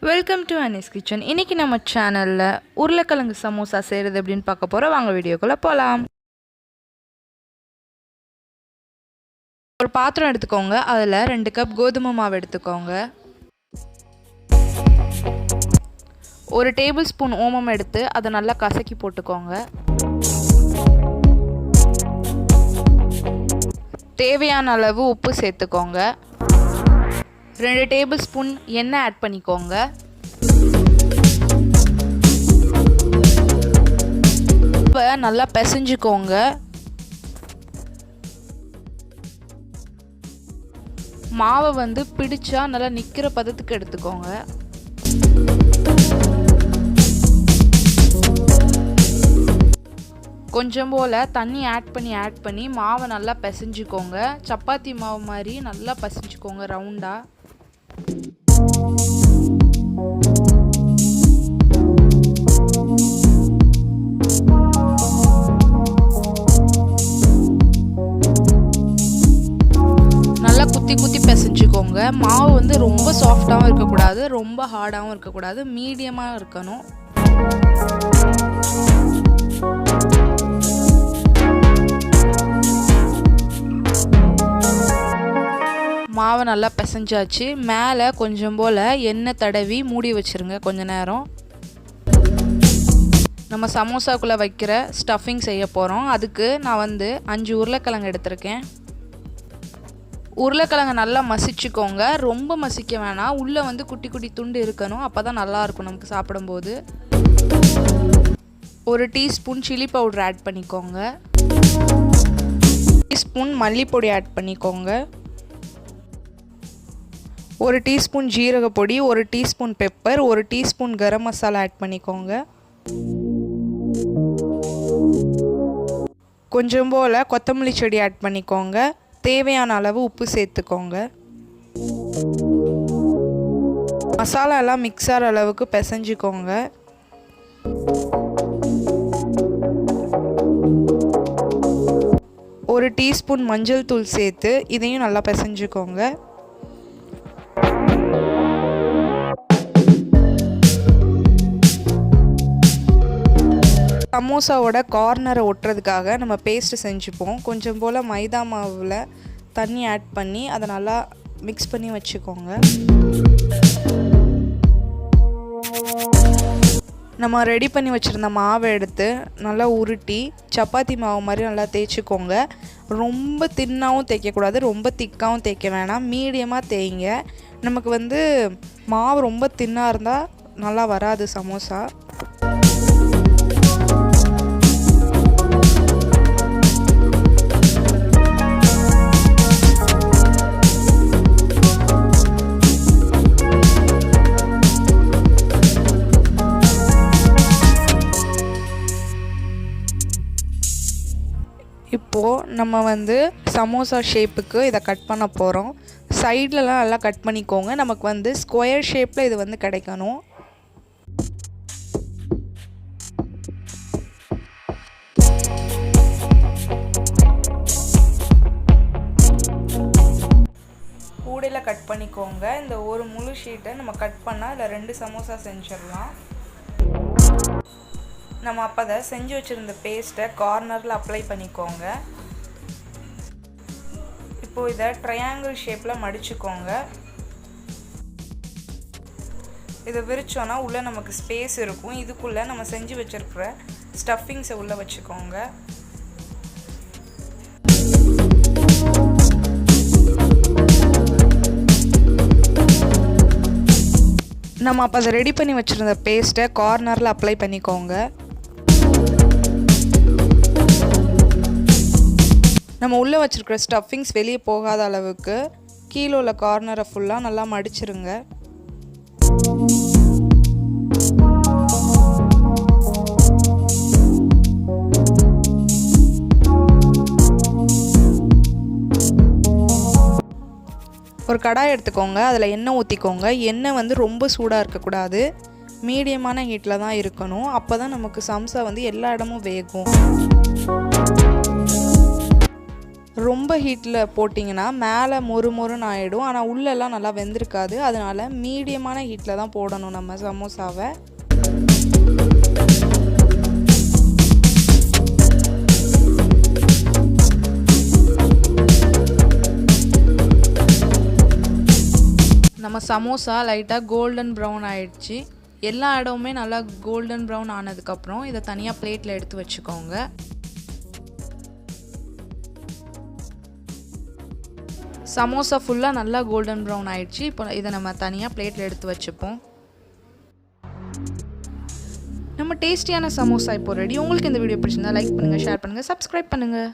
Welcome to Anis kitchen. இன்றைக்கி நம்ம சேனலில் உருளைக்கிழங்கு சமோசா செய்கிறது எப்படின்னு பார்க்க போகிறோம். வாங்க வீடியோக்குள்ளே போகலாம். ஒரு பாத்திரம் எடுத்துக்கோங்க. அதில் 2 கப் கோதுமை மாவு எடுத்துக்கோங்க. 1 டேபிள் ஸ்பூன் ஓமம் எடுத்து அதை நல்லா கசக்கி போட்டுக்கோங்க. தேவையான அளவு உப்பு சேர்த்துக்கோங்க. 2 டேபிள் ஸ்பூன் எண்ணெய் ஆட் பண்ணிக்கோங்க. இப்போ நல்லா பிசைஞ்சுக்கோங்க. மாவை பிடிச்சா நல்லா நிற்கிற பதத்துக்கு எடுத்துக்கோங்க. கொஞ்சம் போல் தண்ணி ஆட் பண்ணி மாவை நல்லா பிசைஞ்சுக்கோங்க. சப்பாத்தி மாவு மாதிரி நல்லா பிசைஞ்சுக்கோங்க ரவுண்டாக. நல்லா குத்தி பிசைஞ்சுக்கோங்க. மாவு ரொம்ப சாஃப்டாகவும் இருக்கக்கூடாது, ரொம்ப ஹார்டாகவும் இருக்கக்கூடாது, மீடியமாக இருக்கணும். மாவை நல்லா பிசைஞ்சாச்சு. மேலே கொஞ்சம் போல் எண்ணெய் தடவி மூடி வச்சுருங்க கொஞ்ச நேரம். நம்ம சமோசாக்குள்ளே வைக்கிற ஸ்டஃபிங் செய்ய போகிறோம். அதுக்கு நான் 5 உருளைக்கிழங்கு எடுத்திருக்கேன். உருளைக்கிழங்கு நல்லா மசிச்சுக்கோங்க. ரொம்ப மசிக்க வேணாம். உள்ளே குட்டி குட்டி துண்டு இருக்கணும். அப்போ தான் நல்லாயிருக்கும் நமக்கு சாப்பிடும்போது. 1 டீஸ்பூன் சில்லி பவுடர் ஆட் பண்ணிக்கோங்க. 1 டீஸ்பூன் மல்லிப்பொடி ஆட் பண்ணிக்கோங்க. 1 டீஸ்பூன் ஜீரக பொடி, 1 teaspoon pepper, 1 teaspoon garam masala add பண்ணிக்கோங்க. கொஞ்சம் போல் கொத்தமல்லி செடி ஆட் பண்ணிக்கோங்க. தேவையான அளவு உப்பு சேர்த்துக்கோங்க. மசாலா எல்லாம் மிக்ஸ் ஆகிற அளவுக்கு பிசைஞ்சுக்கோங்க. ஒரு டீஸ்பூன் மஞ்சள் தூள் சேர்த்து இதையும் நல்லா பிசைஞ்சுக்கோங்க. சமோசாவோட கார்னரை ஒட்டுறதுக்காக நம்ம பேஸ்ட்டு செஞ்சுப்போம். கொஞ்சம் போல் மைதா மாவில் தண்ணி ஆட் பண்ணி அதை நல்லா மிக்ஸ் பண்ணி வச்சுக்கோங்க. நம்ம ரெடி பண்ணி வச்சுருந்த மாவை எடுத்து நல்லா உருட்டி சப்பாத்தி மாவு மாதிரி நல்லா தேய்ச்சிக்கோங்க. ரொம்ப தின்னாகவும் தேய்க்கக்கூடாது, ரொம்ப திக்காகவும் தேய்க்க வேணாம், மீடியமாக தேய்ங்க. நமக்கு மாவு ரொம்ப தின்னாக இருந்தால் நல்லா வராது சமோசா. இப்போது நம்ம சமோசா ஷேப்புக்கு இதை கட் பண்ண போகிறோம். சைட்லலாம் நல்லா கட் பண்ணிக்கோங்க. நமக்கு ஸ்கொயர் ஷேப்பில் இது கிடைக்கணும். கூடையில் கட் பண்ணிக்கோங்க. இந்த ஒரு முழு ஷீட்டை நம்ம கட் பண்ணால் இதில் 2 சமோசா செஞ்சிடலாம். நம்ம அப்போ அதை செஞ்சு வச்சுருந்த பேஸ்ட்டை கார்னரில் அப்ளை பண்ணிக்கோங்க. இப்போது இதை ட்ரையாங்கிள் ஷேப்பில் மடிச்சுக்கோங்க. இதை விரிச்சோன்னா உள்ளே நமக்கு ஸ்பேஸ் இருக்கும். இதுக்குள்ளே நம்ம செஞ்சு வச்சுருக்கிற ஸ்டஃபிங்ஸை உள்ளே வச்சுக்கோங்க. நம்ம அப்போ அதை ரெடி பண்ணி வச்சுருந்த பேஸ்ட்டை கார்னரில் அப்ளை பண்ணிக்கோங்க. நம்ம உள்ளே வச்சுருக்கிற ஸ்டஃபிங்ஸ் வெளியே போகாத அளவுக்கு கீழே உள்ள கார்னரை ஃபுல்லாக நல்லா மடிச்சிருங்க. ஒரு கடாய் எடுத்துக்கோங்க. அதில் எண்ணெய் ஊற்றிக்கோங்க. எண்ணெய் ரொம்ப சூடாக இருக்கக்கூடாது, மீடியமான ஹீட்டில் தான் இருக்கணும். அப்போ தான் நமக்கு சம்சா எல்லா இடமும் வேகும். ரொம்ப ஹீட்டில் போட்டிங்கன்னா மேலே மொறு மொறுன்னு ஆகிடும். ஆனால் உள்ளெல்லாம் நல்லா வெந்திருக்காது. அதனால் மீடியமான ஹீட்டில் தான் போடணும் நம்ம சமோசாவை. நம்ம சமோசா லைட்டாக கோல்டன் ப்ரௌன் ஆகிடுச்சு. எல்லா இடமுமே நல்லா கோல்டன் ப்ரௌன் ஆனதுக்கப்புறம் இதை தனியாக பிளேட்டில் எடுத்து வச்சுக்கோங்க. சமோசா ஃபுல்லாக நல்லா கோல்டன் ப்ரௌன் ஆகிடுச்சு. இப்போ இதை நம்ம தனியாக பிளேட்டில் எடுத்து வச்சுப்போம். நம்ம டேஸ்டியான சமோசா இப்போ ரெடி. உங்களுக்கு இந்த வீடியோ பிடிச்சிருந்தா லைக் பண்ணுங்கள், ஷேர் பண்ணுங்கள், சப்ஸ்கிரைப் பண்ணுங்கள்.